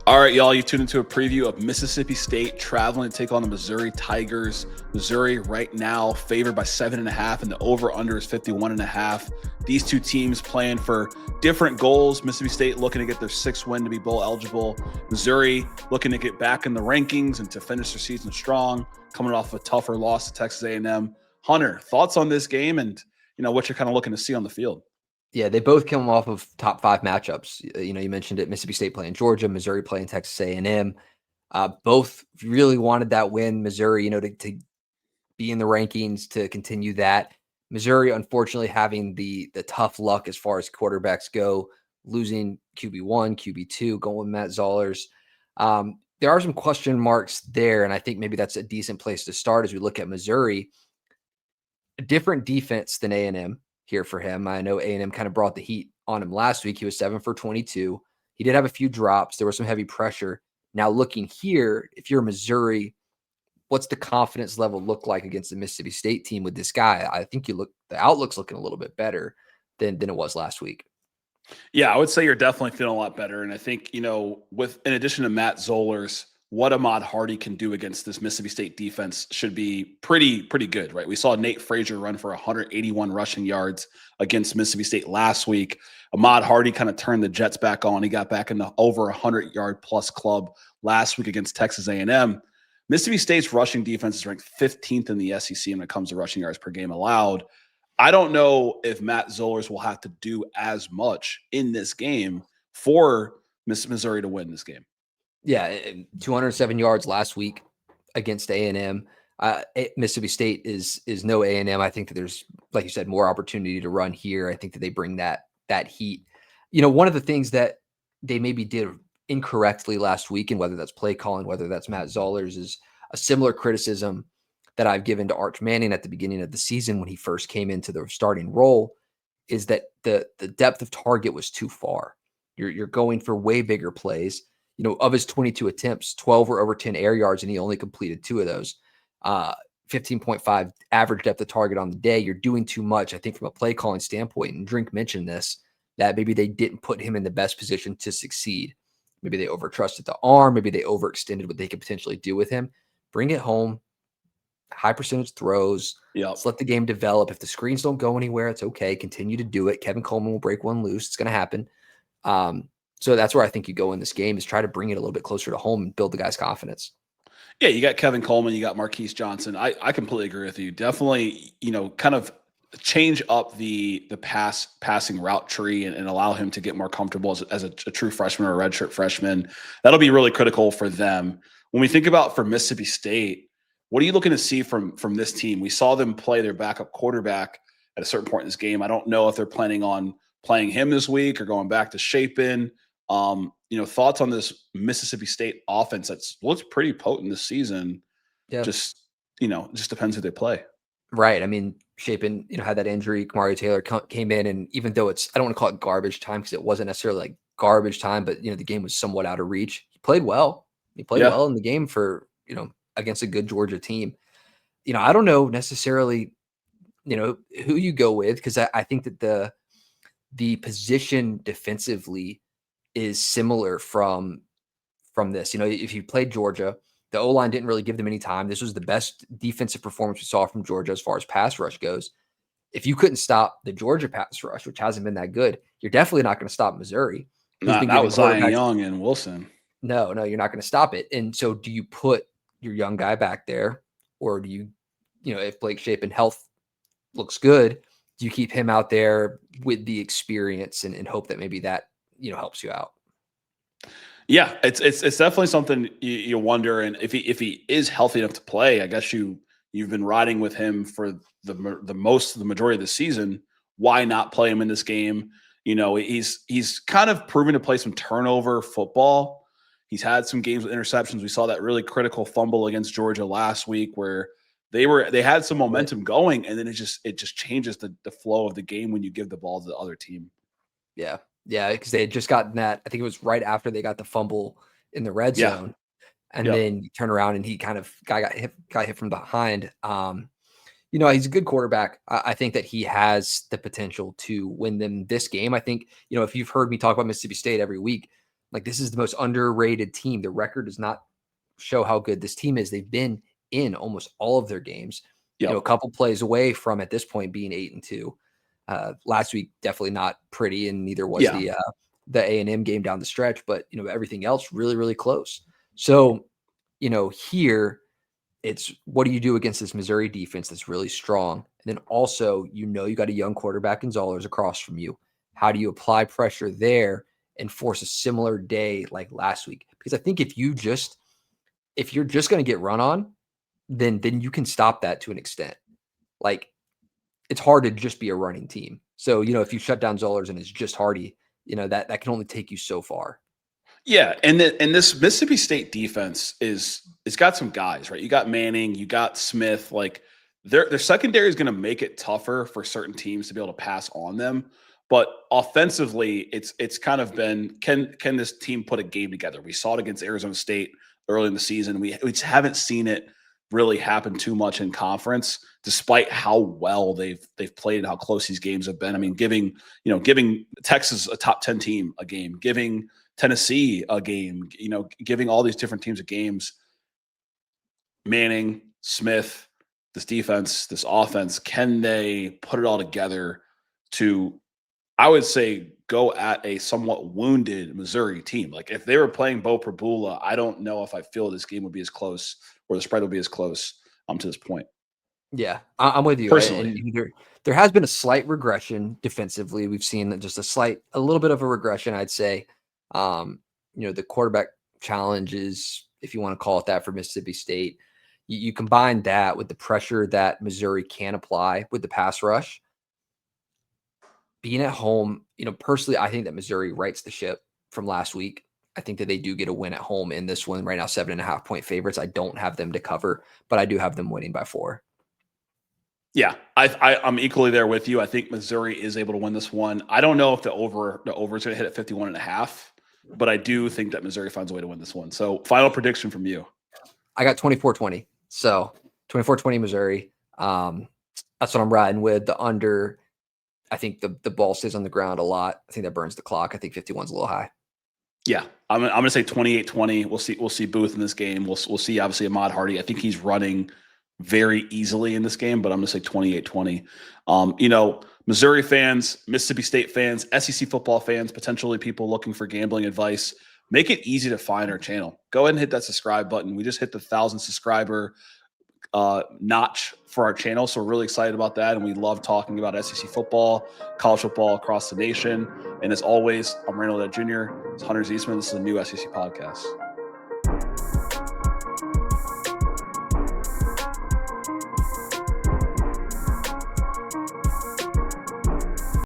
All right, y'all, you tuned into a preview of Mississippi State traveling to take on the Missouri Tigers. Missouri right now favored by 7.5, and the over-under is 51.5. These two teams playing for different goals. Mississippi State looking to get their 6th win to be bowl eligible. Missouri looking to get back in the rankings and to finish their season strong, coming off a tougher loss to Texas A&M. Hunter, thoughts on this game and what you're kind of looking to see on the field? Yeah, they both come off of top 5 matchups. You mentioned it, Mississippi State playing Georgia, Missouri playing Texas A&M. Both really wanted that win. Missouri, to be in the rankings, to continue that. Missouri, unfortunately, having the tough luck as far as quarterbacks go, losing QB1, QB2, going with Matt Zollers. There are some question marks there, and I think maybe that's a decent place to start as we look at Missouri. A different defense than A&M. Here for him. I know A&M kind of brought the heat on him last week. He was 7 for 22. He did have a few drops. There was some heavy pressure. Now looking here, if you're Missouri, what's the confidence level look like against the Mississippi State team with this guy? I think the outlook's looking a little bit better than it was last week. Yeah, I would say you're definitely feeling a lot better. And I think, in addition to Matt Zollers, what Ahmad Hardy can do against this Mississippi State defense should be pretty good, right? We saw Nate Frazier run for 181 rushing yards against Mississippi State last week. Ahmad Hardy kind of turned the Jets back on. He got back in the over 100-yard plus club last week against Texas A&M. Mississippi State's rushing defense is ranked 15th in the SEC when it comes to rushing yards per game allowed. I don't know if Matt Zollers will have to do as much in this game for Missouri to win this game. Yeah, 207 yards last week against A&M. Mississippi State is no A&M. I think that there's, like you said, more opportunity to run here. I think that they bring that heat. One of the things that they maybe did incorrectly last week, and whether that's play calling, whether that's Matt Zollers, is a similar criticism that I've given to Arch Manning at the beginning of the season when he first came into the starting role, is that the depth of target was too far. You're going for way bigger plays. Of his 22 attempts, 12 were over 10 air yards, and he only completed 2 of those. 15.5 average depth of target on the day. You're doing too much, I think, from a play calling standpoint. And Drink mentioned this, that maybe they didn't put him in the best position to succeed. Maybe they overtrusted the arm. Maybe they overextended what they could potentially do with him. Bring it home. High percentage throws. Yep. Let's let the game develop. If the screens don't go anywhere, it's okay. Continue to do it. Kevin Coleman will break one loose. It's going to happen. So that's where I think you go in this game, is try to bring it a little bit closer to home and build the guy's confidence. Yeah, you got Kevin Coleman, you got Marquise Johnson. I completely agree with you. Definitely, kind of change up the passing route tree and allow him to get more comfortable as a true freshman or a redshirt freshman. That'll be really critical for them. When we think about for Mississippi State, what are you looking to see from this team? We saw them play their backup quarterback at a certain point in this game. I don't know if they're planning on playing him this week or going back to Shapen. Thoughts on this Mississippi State offense that's looks pretty potent this season. Yeah. Just depends who they play. Right. I mean, Shapen, had that injury. Mario Taylor came in, and even though I don't want to call it garbage time because it wasn't necessarily like garbage time, but the game was somewhat out of reach. He played well. He played well in the game for, against a good Georgia team. I don't know necessarily, who you go with, because I think that the position defensively is similar from this. If you played Georgia, the O-line didn't really give them any time. This was the best defensive performance we saw from Georgia as far as pass rush goes. If you couldn't stop the Georgia pass rush, which hasn't been that good, you're definitely not going to stop Missouri. That was Zion Young and Wilson. No, you're not going to stop it. And so do you put your young guy back there, or do you, if Blake Shapen health looks good, do you keep him out there with the experience and hope that maybe that, helps you out? Yeah, it's definitely something you wonder. And if he is healthy enough to play, I guess you've been riding with him for the majority of the season. Why not play him in this game? He's kind of proven to play some turnover football. He's had some games with interceptions. We saw that really critical fumble against Georgia last week where they had some momentum going, and then it just changes the flow of the game when you give the ball to the other team. Yeah, because they had just gotten that. I think it was right after they got the fumble in the red zone. and then you turn around and he kind of got hit from behind. He's a good quarterback. I think that he has the potential to win them this game. I think, if you've heard me talk about Mississippi State every week, like this is the most underrated team. The record does not show how good this team is. They've been in almost all of their games, a couple plays away from at this point being 8-2. Last week, definitely not pretty, and neither was the A&M game down the stretch, but everything else really, really close. So, here it's what do you do against this Missouri defense that's really strong? And then also, you got a young quarterback in Zollers across from you. How do you apply pressure there and force a similar day like last week? Because I think if you're just going to get run on, then you can stop that to an extent. Like it's hard to just be a running team. So, if you shut down Zollers and it's just Hardy, that can only take you so far. Yeah, and this Mississippi State defense it's got some guys, right? You got Manning, you got Smith. Like their secondary is going to make it tougher for certain teams to be able to pass on them. But offensively, it's kind of been can this team put a game together? We saw it against Arizona State early in the season. We just haven't seen it really happen too much in conference, despite how well they've played and how close these games have been. I mean, giving Texas a top 10 team a game, giving Tennessee a game, giving all these different teams a games. Manning, Smith, this defense, this offense, can they put it all together to, I would say, go at a somewhat wounded Missouri team? Like if they were playing Bo Prabula, I don't know if I feel this game would be as close or the spread will be as close to this point. Yeah, I'm with you. Personally. And there has been a slight regression defensively. We've seen just a little bit of a regression, I'd say. The quarterback challenges, if you want to call it that, for Mississippi State, you combine that with the pressure that Missouri can apply with the pass rush. Being at home, personally, I think that Missouri rights the ship from last week. I think that they do get a win at home in this one right now, 7.5-point favorites. I don't have them to cover, but I do have them winning by 4. Yeah, I'm equally there with you. I think Missouri is able to win this one. I don't know if the over is going to hit at 51.5, but I do think that Missouri finds a way to win this one. So final prediction from you. I got 24-20. So 24-20 Missouri. That's what I'm riding with. The under, I think the ball stays on the ground a lot. I think that burns the clock. I think 51's a little high. Yeah, I'm going to say 28-20. We'll see Booth in this game. We'll see obviously Ahmad Hardy. I think he's running very easily in this game, but I'm going to say 28-20. Missouri fans, Mississippi State fans, SEC football fans, potentially people looking for gambling advice, make it easy to find our channel. Go ahead and hit that subscribe button. We just hit the 1,000 subscriber notch for our channel, so we're really excited about that, and we love talking about SEC football, college football across the nation. And as always, I'm Randall Jr. It's Hunter Ziesman. This is a new SEC podcast.